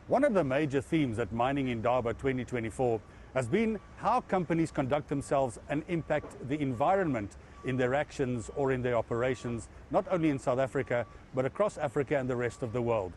One of the major themes at Mining Indaba 2024 has been how companies conduct themselves and impact the environment in their actions or in their operations, not only in South Africa, but across Africa and the rest of the world.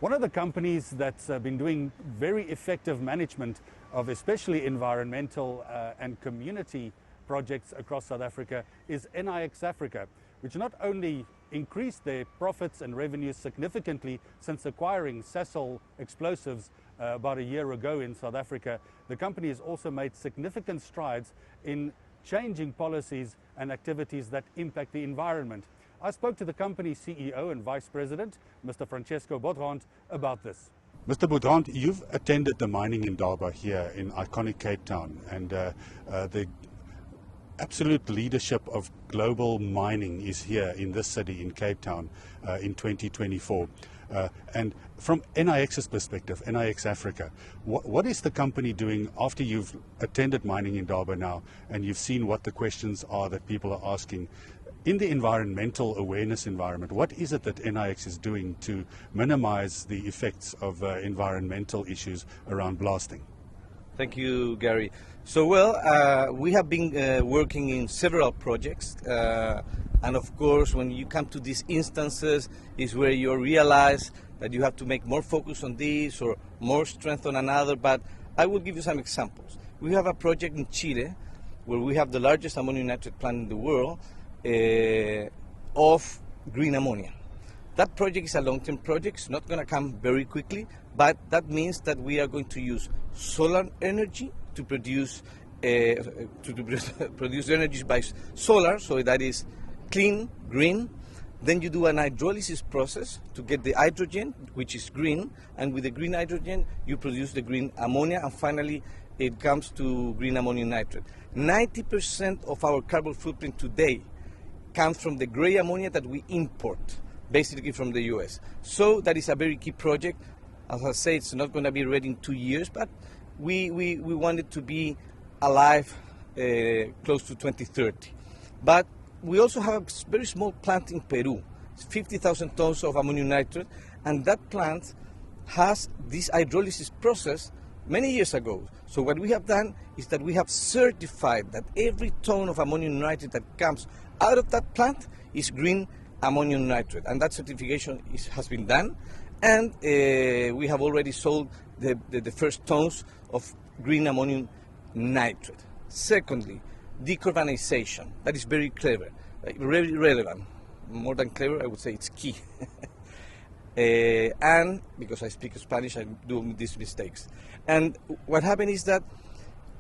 One of the companies that's been doing very effective management of especially environmental and community projects across South Africa is Enaex Africa, which not only increased their profits and revenues significantly since acquiring Sasol explosives about a year ago in South Africa. The company has also made significant strides in changing policies and activities that impact the environment. I spoke to the company's CEO and Vice President, Mr. Francisco Baudrand, about this. Mr. Baudrand, you've attended the Mining Indaba here in iconic Cape Town, and the absolute leadership of global mining is here in this city in Cape Town in 2024. And from Enaex's perspective, Enaex Africa, what is the company doing after you've attended Mining Indaba now and you've seen what the questions are that people are asking? In the environmental awareness environment, what is it that Enaex is doing to minimize the effects of environmental issues around blasting? Thank you, Gary. So, we have been working in several projects, and of course, when you come to these instances, is where you realize that you have to make more focus on this or more strength on another. But I will give you some examples. We have a project in Chile where we have the largest ammonium nitrate plant in the world of green ammonia. That project is a long-term project. It's not going to come very quickly, but that means that we are going to use solar energy to produce produce energy by solar, so that is clean, green. Then you do an hydrolysis process to get the hydrogen, which is green, and with the green hydrogen you produce the green ammonia, and finally it comes to green ammonium nitrate. 90% of our carbon footprint today comes from the gray ammonia that we import, basically from the US. So that is a very key project. As I say, it's not going to be ready in 2 years, but we want it to be alive close to 2030. But we also have a very small plant in Peru. It's 50,000 tons of ammonium nitrate, and that plant has this hydrolysis process many years ago. So what we have done is that we have certified that every ton of ammonium nitrate that comes out of that plant is green ammonium nitrate, and that certification has been done, and we have already sold the first tons of green ammonium nitrate. Secondly, decarbonization. That is very clever, very relevant. More than clever, I would say it's key. And because I speak Spanish, I do these mistakes. And what happened is that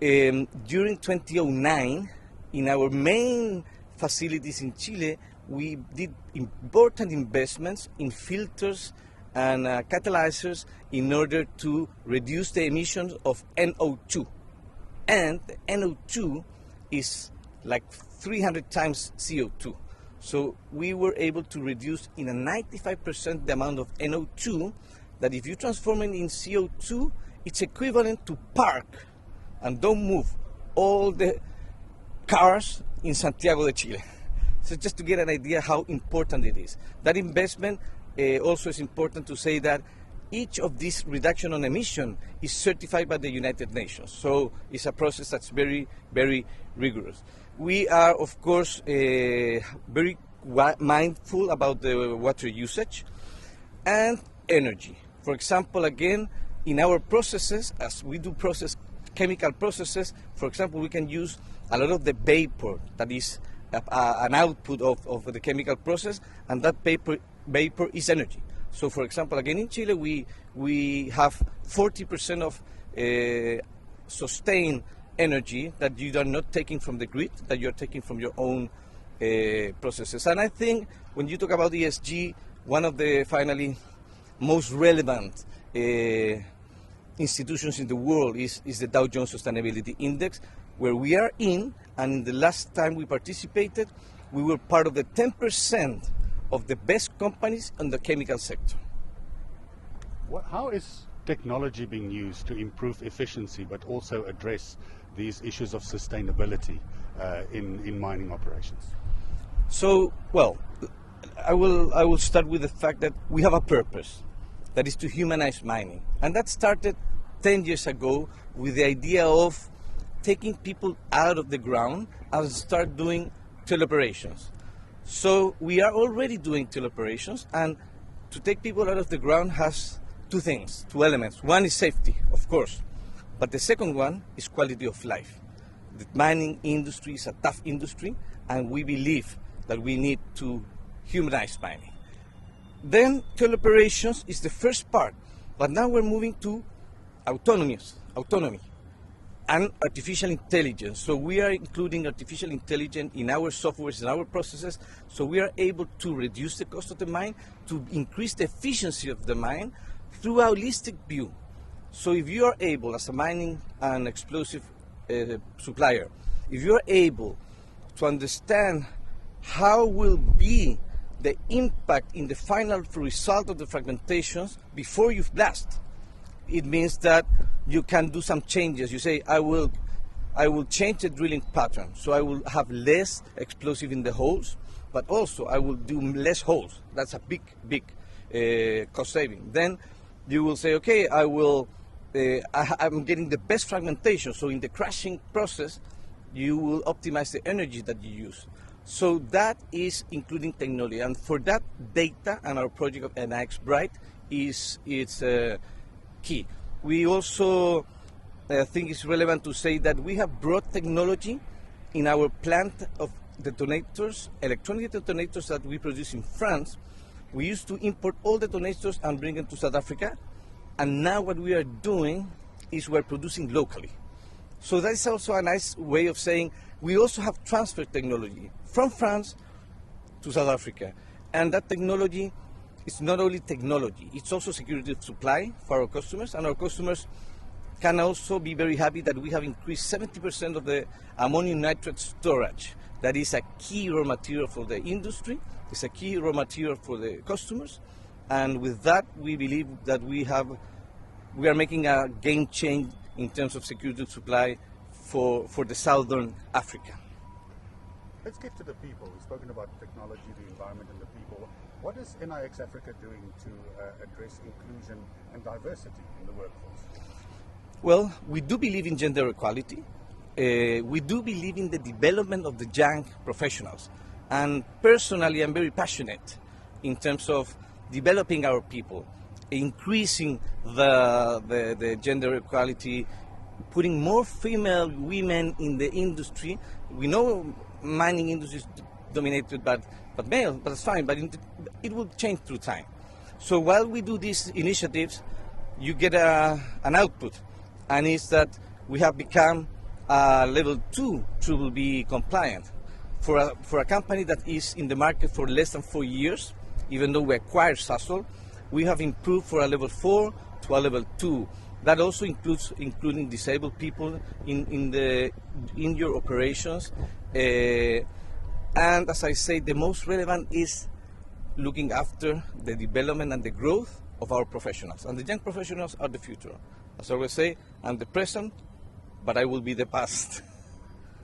during 2009, in our main facilities in Chile, we did important investments in filters and catalyzers in order to reduce the emissions of NO2. And the NO2 is like 300 times CO2. So we were able to reduce in a 95% the amount of NO2 that if you transform it in CO2, it's equivalent to park and don't move all the cars in Santiago de Chile. So just to get an idea how important it is. That investment also is important to say that each of these reduction on emission is certified by the United Nations. So it's a process that's very, very rigorous. We are, of course, very mindful about the water usage and energy. For example, again, in our processes, as we do chemical processes, for example, we can use a lot of the vapor that is an output of the chemical process, and that vapor is energy. So, for example, again in Chile, we have 40% of sustained energy that you are not taking from the grid, that you are taking from your own processes. And I think when you talk about ESG, one of the finally most relevant institutions in the world is the Dow Jones Sustainability Index, where we are in, and the last time we participated, we were part of the 10% of the best companies in the chemical sector. How is technology being used to improve efficiency but also address these issues of sustainability in mining operations? So, well, I will start with the fact that we have a purpose. that is to humanize mining. And that started 10 years ago with the idea of taking people out of the ground and start doing teleoperations. So we are already doing teleoperations, and to take people out of the ground has two elements. One is safety, of course, but the second one is quality of life. The mining industry is a tough industry, and we believe that we need to humanize mining. Then teleoperations is the first part, but now we're moving to autonomy and artificial intelligence. So we are including artificial intelligence in our softwares, in our processes, so we are able to reduce the cost of the mine, to increase the efficiency of the mine through a holistic view. So if you are able, as a mining and explosive supplier, if you are able to understand how will be the impact in the final result of the fragmentations before you blast, it means that you can do some changes. You say, I will change the drilling pattern, so I will have less explosive in the holes, but also I will do less holes. That's a big cost saving. Then you will say, okay, I'm getting the best fragmentation, so in the crushing process, you will optimize the energy that you use. So that is including technology, and for that, data and our project of Enaex Bright is key. We also think it's relevant to say that we have brought technology in our plant of detonators, electronic detonators that we produce in France. We used to import all detonators and bring them to South Africa, and now what we are doing is we're producing locally. So that is also a nice way of saying we also have transfer technology from France to South Africa, and that technology is not only technology, it's also security of supply for our customers, and our customers can also be very happy that we have increased 70% of the ammonium nitrate storage. That is a key raw material for the industry, it's a key raw material for the customers, and with that we believe that we are making a game change in terms of security of supply for the Southern Africa. Let's get to the people. We've spoken about technology, the environment, and the people. What is Enaex Africa doing to address inclusion and diversity in the workforce? Well, we do believe in gender equality. We do believe in the development of the young professionals. And personally, I'm very passionate in terms of developing our people, increasing the gender equality, putting more female women in the industry. We know mining industry is dominated by male, but that's fine, but it will change through time. So while we do these initiatives, you get an output, and it's that we have become level 2 BBB compliant. For a company that is in the market for less than 4 years, even though we acquired Sasol, we have improved for a level 4 to a level 2. That also includes including disabled people in your operations. And as I say, the most relevant is looking after the development and the growth of our professionals. And the young professionals are the future. As I always say, I'm the present, but I will be the past.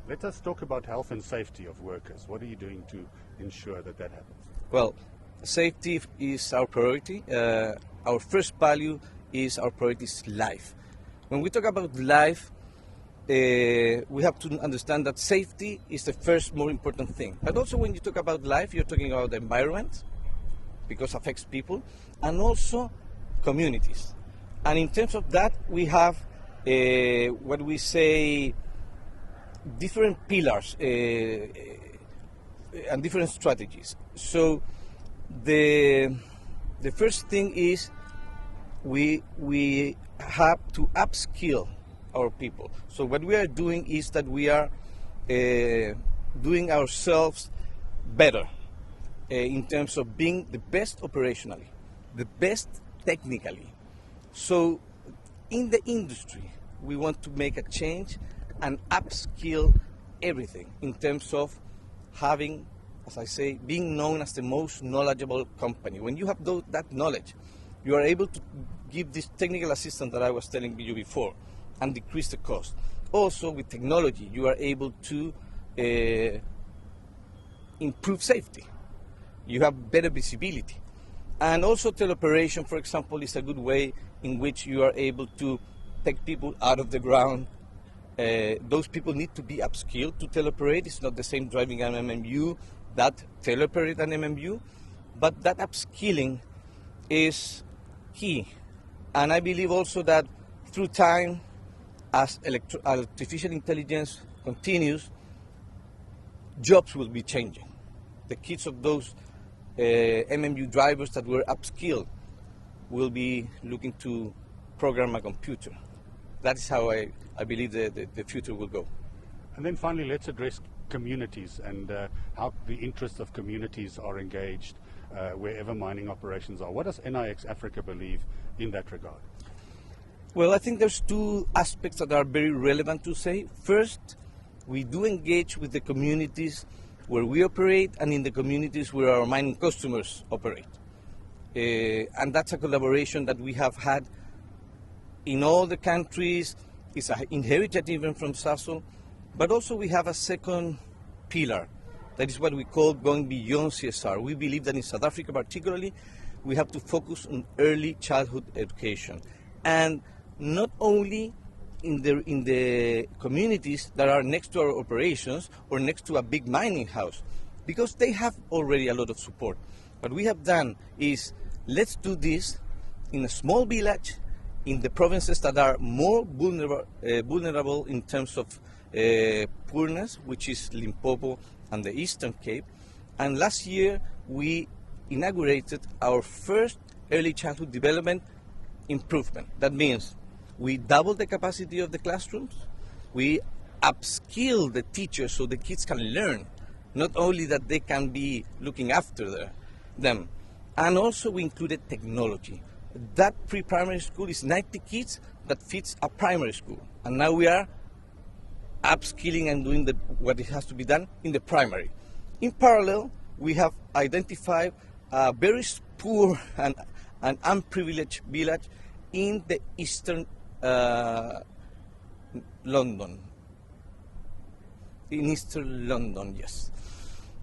Let us talk about health and safety of workers. What are you doing to ensure that happens? Well, safety is our priority. Our first value is our priority is life. When we talk about life, we have to understand that safety is the first more important thing. But also when you talk about life, you're talking about the environment, because it affects people, and also communities. And in terms of that, we have what we say different pillars and different strategies. So the first thing is we have to upskill our people. So what we are doing is that we are doing ourselves better in terms of being the best operationally, the best technically. So in the industry, we want to make a change and upskill everything in terms of having, as I say, being known as the most knowledgeable company. When you have that knowledge, you are able to give this technical assistance that I was telling you before and decrease the cost. Also, with technology, you are able to improve safety. You have better visibility. And also teleoperation, for example, is a good way in which you are able to take people out of the ground. Those people need to be upskilled to teleoperate. It's not the same driving an MMU that teleoperate an MMU, but that upskilling is key. And I believe also that through time, as artificial intelligence continues, jobs will be changing. The kids of those MMU drivers that were upskilled will be looking to program a computer. That is how I believe the future will go. And then finally, let's address communities and how the interests of communities are engaged wherever mining operations are. What does Enaex Africa believe in that regard? Well, I think there's two aspects that are very relevant to say. First, we do engage with the communities where we operate and in the communities where our mining customers operate. And that's a collaboration that we have had in all the countries. It's inherited even from SASO, but also we have a second pillar. That is what we call going beyond CSR. We believe that in South Africa particularly, we have to focus on early childhood education. And not only in the communities that are next to our operations or next to a big mining house, because they have already a lot of support. What we have done is, let's do this in a small village in the provinces that are more vulnerable in terms of poorness, which is Limpopo and the Eastern Cape. And last year we inaugurated our first early childhood development improvement. That means we doubled the capacity of the classrooms, we upskill the teachers so the kids can learn, not only that they can be looking after them, and also we included technology. That pre-primary school is 90 kids that fits a primary school, and now we are upskilling and doing what it has to be done in the primary. In parallel, we have identified a very poor and unprivileged village in the eastern London. In Eastern London, yes.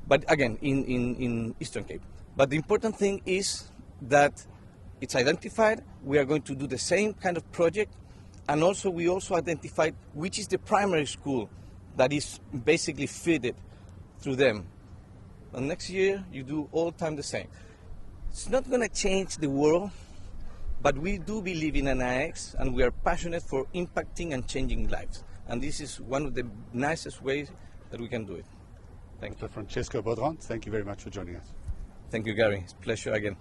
But again, in Eastern Cape. But the important thing is that it's identified. We are going to do the same kind of project. And also, we also identified which is the primary school that is basically fitted through them. And next year, you do all time the same. It's not going to change the world, but we do believe in Enaex, and we are passionate for impacting and changing lives. And this is one of the nicest ways that we can do it. Thank you. Francisco Baudrand, thank you very much for joining us. Thank you, Gary. It's a pleasure again.